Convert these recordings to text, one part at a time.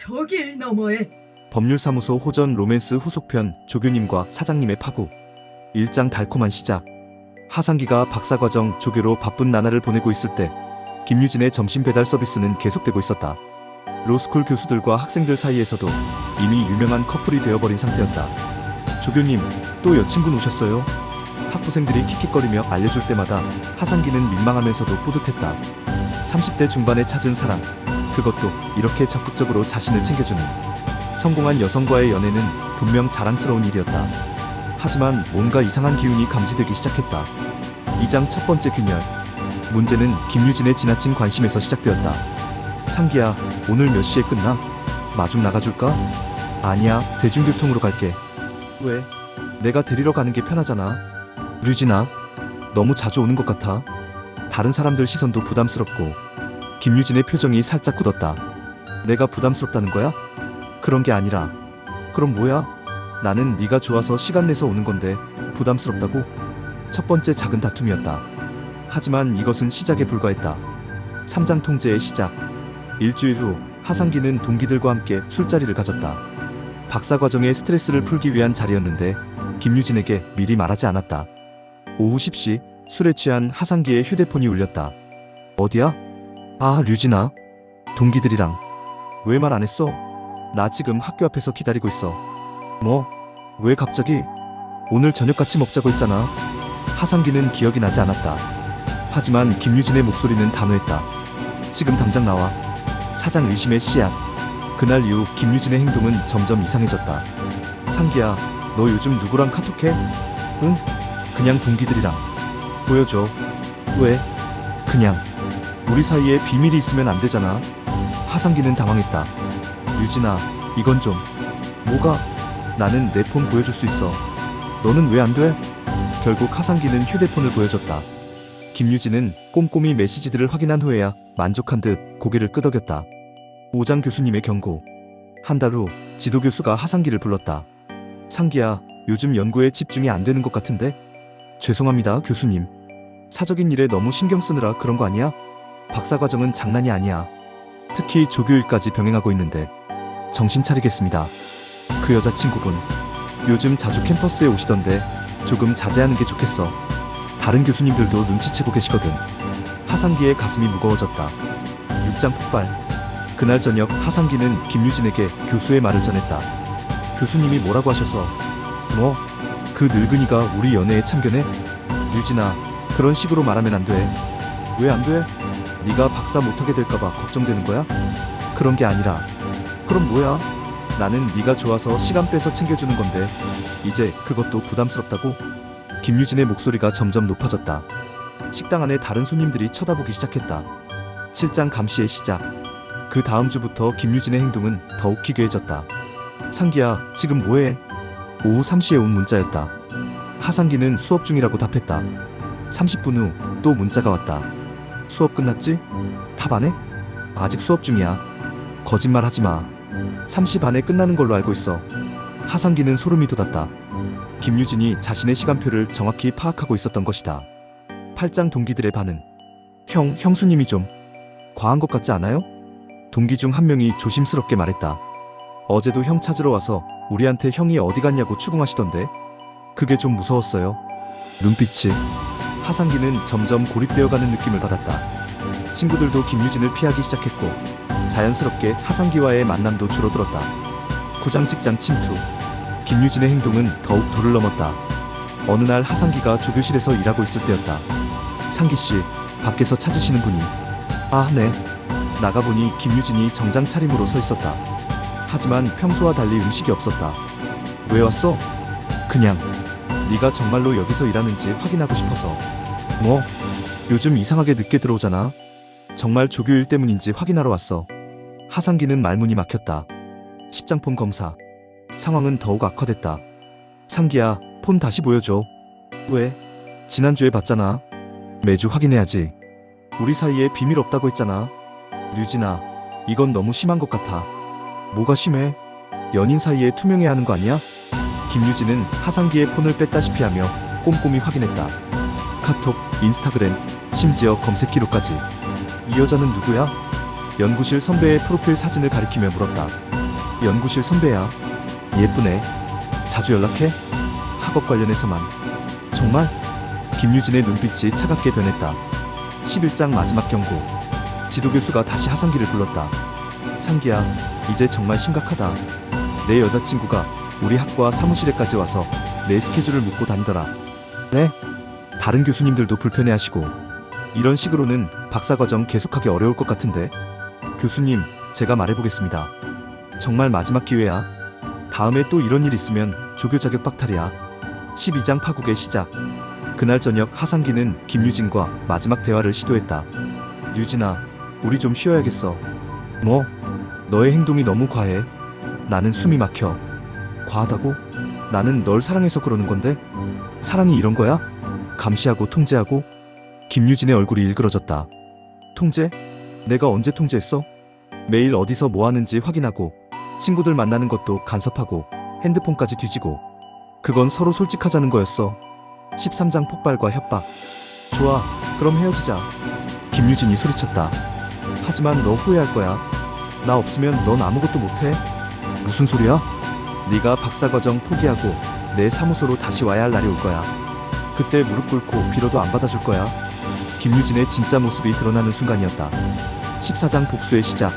저길 너머에. 법률사무소 호전 로맨스 후속편 조교님과 사장님의 파국. 1장 달콤한 시작. 하상기가 박사과정 조교로 바쁜 나날을 보내고 있을 때 김유진의 점심 배달 서비스는 계속되고 있었다. 로스쿨 교수들과 학생들 사이에서도 이미 유명한 커플이 되어버린 상태였다. 조교님, 또 여친분 오셨어요? 학부생들이 킥킥거리며 알려줄 때마다 하상기는 민망하면서도 뿌듯했다. 30대 중반에 찾은 사랑, 그것도 이렇게 적극적으로 자신을 챙겨주는 성공한 여성과의 연애는 분명 자랑스러운 일이었다. 하지만 뭔가 이상한 기운이 감지되기 시작했다. 2장 첫 번째 균열. 문제는 김유진의 지나친 관심에서 시작되었다. 상기야, 오늘 몇 시에 끝나? 마중 나가줄까? 아니야, 대중교통으로 갈게. 왜? 내가 데리러 가는 게 편하잖아. 류진아, 너무 자주 오는 것 같아. 다른 사람들 시선도 부담스럽고. 김유진의 표정이 살짝 굳었다. 내가 부담스럽다는 거야? 그런 게 아니라. 그럼 뭐야? 나는 네가 좋아서 시간 내서 오는 건데 부담스럽다고? 첫 번째 작은 다툼이었다. 하지만 이것은 시작에 불과했다. 3장 통제의 시작. 일주일 후 하상기는 동기들과 함께 술자리를 가졌다. 박사과정의 스트레스를 풀기 위한 자리였는데 김유진에게 미리 말하지 않았다. 오후 10시 술에 취한 하상기의 휴대폰이 울렸다. 어디야? 아, 류진아. 동기들이랑. 왜 말 안 했어? 나 지금 학교 앞에서 기다리고 있어. 뭐? 왜 갑자기? 오늘 저녁 같이 먹자고 했잖아. 하상기는 기억이 나지 않았다. 하지만 김유진의 목소리는 단호했다. 지금 당장 나와. 사장 의심의 씨앗. 그날 이후 김유진의 행동은 점점 이상해졌다. 상기야, 너 요즘 누구랑 카톡해? 응? 그냥 동기들이랑. 보여줘. 왜? 그냥. 우리 사이에 비밀이 있으면 안 되잖아. 하상기는 당황했다. 유진아, 이건 좀. 뭐가? 나는 내 폰 보여줄 수 있어. 너는 왜 안 돼? 결국 하상기는 휴대폰을 보여줬다. 김유진은 꼼꼼히 메시지들을 확인한 후에야 만족한 듯 고개를 끄덕였다. 5장 교수님의 경고. 한 달 후 지도교수가 하상기를 불렀다. 상기야, 요즘 연구에 집중이 안 되는 것 같은데? 죄송합니다, 교수님. 사적인 일에 너무 신경 쓰느라 그런 거 아니야? 박사과정은 장난이 아니야. 특히 조교일까지 병행하고 있는데. 정신 차리겠습니다. 그 여자친구분, 요즘 자주 캠퍼스에 오시던데 조금 자제하는 게 좋겠어. 다른 교수님들도 눈치채고 계시거든. 하상기의 가슴이 무거워졌다. 6장 폭발. 그날 저녁 하상기는 김유진에게 교수의 말을 전했다. 교수님이 뭐라고 하셔서. 뭐? 그 늙은이가 우리 연애에 참견해? 유진아, 그런 식으로 말하면 안 돼. 왜 안 돼? 네가 박사 못하게 될까봐 걱정되는 거야? 그런 게 아니라. 그럼 뭐야? 나는 네가 좋아서 시간 빼서 챙겨주는 건데 이제 그것도 부담스럽다고? 김유진의 목소리가 점점 높아졌다. 식당 안에 다른 손님들이 쳐다보기 시작했다. 7장 감시의 시작. 그 다음 주부터 김유진의 행동은 더욱 기괴해졌다. 상기야, 지금 뭐해? 오후 3시에 온 문자였다. 하상기는 수업 중이라고 답했다. 30분 후 또 문자가 왔다. 수업 끝났지? 답 안 해? 아직 수업 중이야. 거짓말 하지 마. 3시 반에 끝나는 걸로 알고 있어. 하상기는 소름이 돋았다. 김유진이 자신의 시간표를 정확히 파악하고 있었던 것이다. 8장 동기들의 반응. 형수님이 좀 과한 것 같지 않아요? 동기 중 한 명이 조심스럽게 말했다. 어제도 형 찾으러 와서 우리한테 형이 어디 갔냐고 추궁하시던데. 그게 좀 무서웠어요. 눈빛이. 하상기는 점점 고립되어가는 느낌을 받았다. 친구들도 김유진을 피하기 시작했고 자연스럽게 하상기와의 만남도 줄어들었다. 9장 직장 침투. 김유진의 행동은 더욱 도를 넘었다. 어느 날 하상기가 조교실에서 일하고 있을 때였다. 상기씨, 밖에서 찾으시는 분이. 아, 네. 나가보니 김유진이 정장 차림으로 서 있었다. 하지만 평소와 달리 음식이 없었다. 왜 왔어? 그냥. 네가 정말로 여기서 일하는지 확인하고 싶어서. 뭐? 요즘 이상하게 늦게 들어오잖아. 정말 조교일 때문인지 확인하러 왔어. 하상기는 말문이 막혔다. 10장 폰 검사. 상황은 더욱 악화됐다. 상기야, 폰 다시 보여줘. 왜? 지난주에 봤잖아. 매주 확인해야지. 우리 사이에 비밀 없다고 했잖아. 류진아, 이건 너무 심한 것 같아. 뭐가 심해? 연인 사이에 투명해야 하는 거 아니야? 김유진은 하상기의 폰을 뺐다시피 하며 꼼꼼히 확인했다. 카톡, 인스타그램, 심지어 검색 기록까지. 이 여자는 누구야? 연구실 선배의 프로필 사진을 가리키며 물었다. 연구실 선배야. 예쁘네. 자주 연락해? 학업 관련해서만. 정말? 김유진의 눈빛이 차갑게 변했다. 11장 마지막 경고. 지도교수가 다시 하상기를 불렀다. 상기야, 이제 정말 심각하다. 내 여자친구가 우리 학과 사무실에까지 와서 내 스케줄을 묻고 다니더라. 네? 다른 교수님들도 불편해하시고. 이런 식으로는 박사과정 계속하기 어려울 것 같은데. 교수님, 제가 말해보겠습니다. 정말 마지막 기회야. 다음에 또 이런 일 있으면 조교 자격 박탈이야. 12장 파국의 시작. 그날 저녁 하상기는 김유진과 마지막 대화를 시도했다. 유진아, 우리 좀 쉬어야겠어. 뭐? 너의 행동이 너무 과해. 나는 숨이 막혀. 과하다고? 나는 널 사랑해서 그러는 건데? 사랑이 이런 거야? 감시하고 통제하고? 김유진의 얼굴이 일그러졌다. 통제? 내가 언제 통제했어? 매일 어디서 뭐 하는지 확인하고, 친구들 만나는 것도 간섭하고, 핸드폰까지 뒤지고. 그건 서로 솔직하자는 거였어. 13장 폭발과 협박. 좋아, 그럼 헤어지자. 김유진이 소리쳤다. 하지만 너 후회할 거야. 나 없으면 넌 아무것도 못해. 무슨 소리야? 네가 박사과정 포기하고 내 사무소로 다시 와야 할 날이 올 거야. 그때 무릎 꿇고 빌어도 안 받아줄 거야. 김유진의 진짜 모습이 드러나는 순간이었다. 14장 복수의 시작.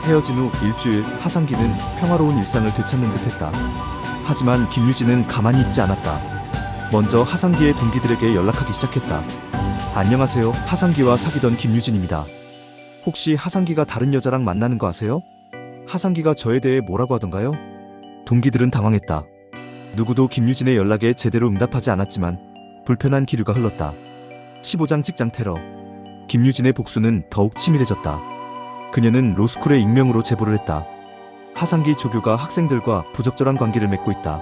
헤어진 후 일주일 하상기는 평화로운 일상을 되찾는 듯했다. 하지만 김유진은 가만히 있지 않았다. 먼저 하상기의 동기들에게 연락하기 시작했다. 안녕하세요, 하상기와 사귀던 김유진입니다. 혹시 하상기가 다른 여자랑 만나는 거 아세요? 하상기가 저에 대해 뭐라고 하던가요? 동기들은 당황했다. 누구도 김유진의 연락에 제대로 응답하지 않았지만 불편한 기류가 흘렀다. 15장 직장 테러. 김유진의 복수는 더욱 치밀해졌다. 그녀는 로스쿨에 익명으로 제보를 했다. 하상기 조교가 학생들과 부적절한 관계를 맺고 있다.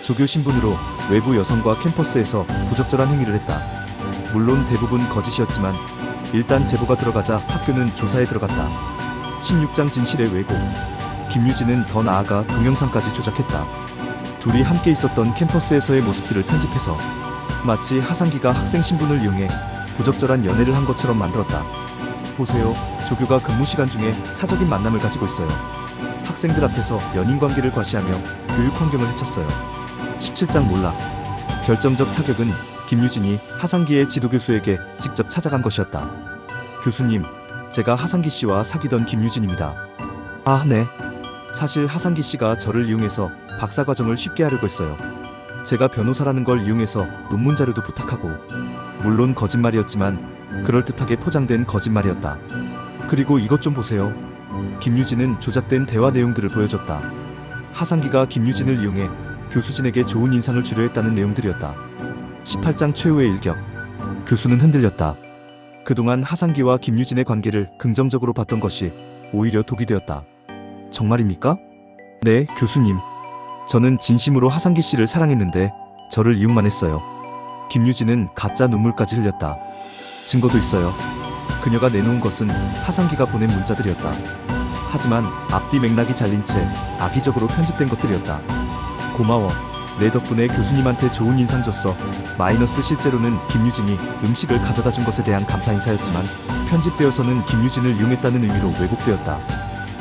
조교 신분으로 외부 여성과 캠퍼스에서 부적절한 행위를 했다. 물론 대부분 거짓이었지만 일단 제보가 들어가자 학교는 조사에 들어갔다. 16장 진실의 왜곡. 김유진은 더 나아가 동영상까지 조작했다. 둘이 함께 있었던 캠퍼스에서의 모습들을 편집해서 마치 하상기가 학생 신분을 이용해 부적절한 연애를 한 것처럼 만들었다. 보세요, 조교가 근무 시간 중에 사적인 만남을 가지고 있어요. 학생들 앞에서 연인 관계를 과시하며 교육 환경을 해쳤어요. 17장 몰락. 결정적 타격은 김유진이 하상기의 지도교수에게 직접 찾아간 것이었다. 교수님, 제가 하상기 씨와 사귀던 김유진입니다. 아, 네. 사실 하상기 씨가 저를 이용해서 박사과정을 쉽게 하려고 했어요. 제가 변호사라는 걸 이용해서 논문 자료도 부탁하고, 물론 거짓말이었지만 그럴듯하게 포장된 거짓말이었다. 그리고 이것 좀 보세요. 김유진은 조작된 대화 내용들을 보여줬다. 하상기가 김유진을 이용해 교수진에게 좋은 인상을 주려 했다는 내용들이었다. 18장 최후의 일격. 교수는 흔들렸다. 그동안 하상기와 김유진의 관계를 긍정적으로 봤던 것이 오히려 독이 되었다. 정말입니까? 네, 교수님. 저는 진심으로 하상기 씨를 사랑했는데 저를 이용만 했어요. 김유진은 가짜 눈물까지 흘렸다. 증거도 있어요. 그녀가 내놓은 것은 하상기가 보낸 문자들이었다. 하지만 앞뒤 맥락이 잘린 채 악의적으로 편집된 것들이었다. 고마워. 내 덕분에 교수님한테 좋은 인상 줬어. 마이너스 실제로는 김유진이 음식을 가져다 준 것에 대한 감사 인사였지만 편집되어서는 김유진을 이용했다는 의미로 왜곡되었다.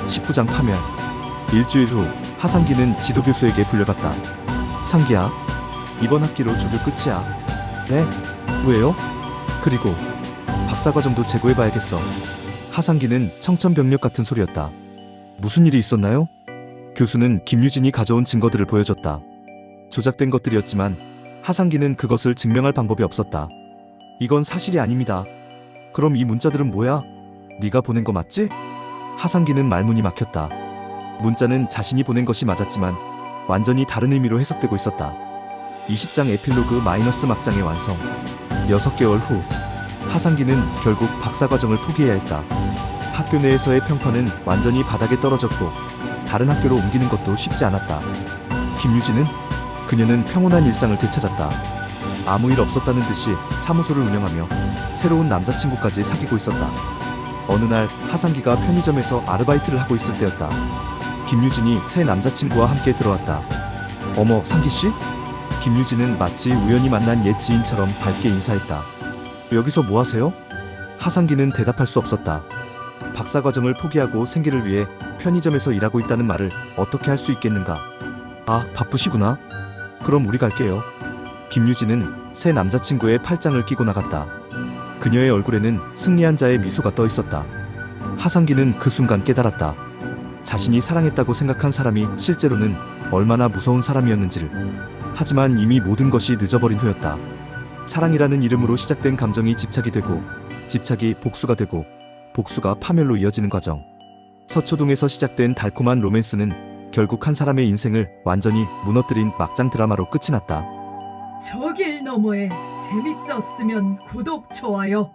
19장 파멸. 일주일 후 하상기는 지도교수에게 불려갔다. 상기야, 이번 학기로 조교 끝이야. 네? 왜요? 그리고 박사과정도 재고해봐야겠어. 하상기는 청천벽력 같은 소리였다. 무슨 일이 있었나요? 교수는 김유진이 가져온 증거들을 보여줬다. 조작된 것들이었지만 하상기는 그것을 증명할 방법이 없었다. 이건 사실이 아닙니다. 그럼 이 문자들은 뭐야? 네가 보낸 거 맞지? 하상기는 말문이 막혔다. 문자는 자신이 보낸 것이 맞았지만 완전히 다른 의미로 해석되고 있었다. 20장 에필로그 마이너스 막장의 완성. 6개월 후 하상기는 결국 박사과정을 포기해야 했다. 학교 내에서의 평판은 완전히 바닥에 떨어졌고 다른 학교로 옮기는 것도 쉽지 않았다. 김유진은? 그녀는 평온한 일상을 되찾았다. 아무 일 없었다는 듯이 사무소를 운영하며 새로운 남자친구까지 사귀고 있었다. 어느 날 하상기가 편의점에서 아르바이트를 하고 있을 때였다. 김유진이 새 남자친구와 함께 들어왔다. 어머, 상기씨? 김유진은 마치 우연히 만난 옛 지인처럼 밝게 인사했다. 여기서 뭐 하세요? 하상기는 대답할 수 없었다. 박사과정을 포기하고 생계를 위해 편의점에서 일하고 있다는 말을 어떻게 할 수 있겠는가? 아, 바쁘시구나. 그럼 우리 갈게요. 김유진은 새 남자친구의 팔짱을 끼고 나갔다. 그녀의 얼굴에는 승리한 자의 미소가 떠 있었다. 하상기는 그 순간 깨달았다. 자신이 사랑했다고 생각한 사람이 실제로는 얼마나 무서운 사람이었는지를. 하지만 이미 모든 것이 늦어버린 후였다. 사랑이라는 이름으로 시작된 감정이 집착이 되고, 집착이 복수가 되고, 복수가 파멸로 이어지는 과정. 서초동에서 시작된 달콤한 로맨스는 결국 한 사람의 인생을 완전히 무너뜨린 막장 드라마로 끝이 났다. 저 길 너머에 재밌었으면 구독, 좋아요